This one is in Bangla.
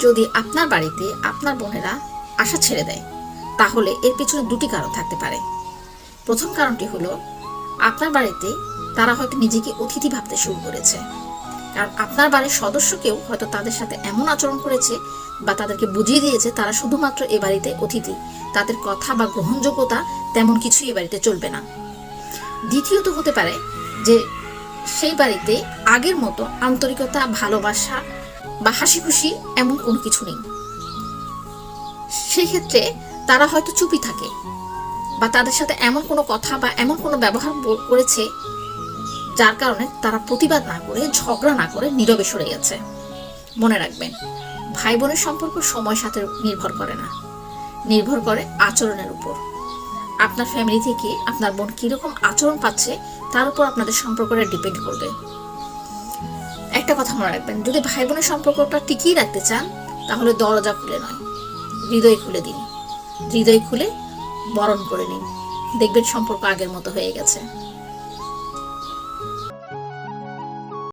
যদি আপনার বাড়িতে আপনার বোনেরা আসা ছেড়ে দেয়, তাহলে এর পেছনে দুটি কারণ থাকতে পারে। প্রথম কারণটি হলো, আপনার বাড়িতে তারা হয়তো নিজেকে অতিথি ভাবতে শুরু করেছে। কারণ আপনার বাড়ির সদস্য কেউ হয়তো তাদের সাথে এমন আচরণ করেছে বা তাদেরকে বুঝিয়ে দিয়েছে তারা শুধুমাত্র এ বাড়িতে অতিথি, তাদের কথা বা গ্রহণযোগ্যতা তেমন কিছুই এ বাড়িতে চলবে না। দ্বিতীয়ত হতে পারে যে সেই বাড়িতে আগের মতো আন্তরিকতা, ভালোবাসা বা হাসি খুশি এমন কোনো কিছু নেই। সেই ক্ষেত্রে তারা হয়তো চুপই থাকে, বা তাদের সাথে এমন কোনো কথা বা এমন কোনো ব্যবহার করেছে যার কারণে তারা প্রতিবাদ না করে, ঝগড়া না করে নীরবে সরে গেছে। মনে রাখবেন, ভাই বোনের সম্পর্ক সময়ের সাথে নির্ভর করে না, নির্ভর করে আচরণের উপর। আপনার ফ্যামিলি থেকে আপনার বোন কিরকম আচরণ পাচ্ছে তার উপর আপনাদের সম্পর্কটা ডিপেন্ড করবে। একটা কথা মনে রাখবেন, যদি ভাই বোনের সম্পর্কটা টিকিয়ে রাখতে চান, তাহলে দরজা খুলে নয়, হৃদয় খুলে দিন। হৃদয় খুলে বরণ করে নিন, দেখবেন সম্পর্ক আগের মতো হয়ে গেছে।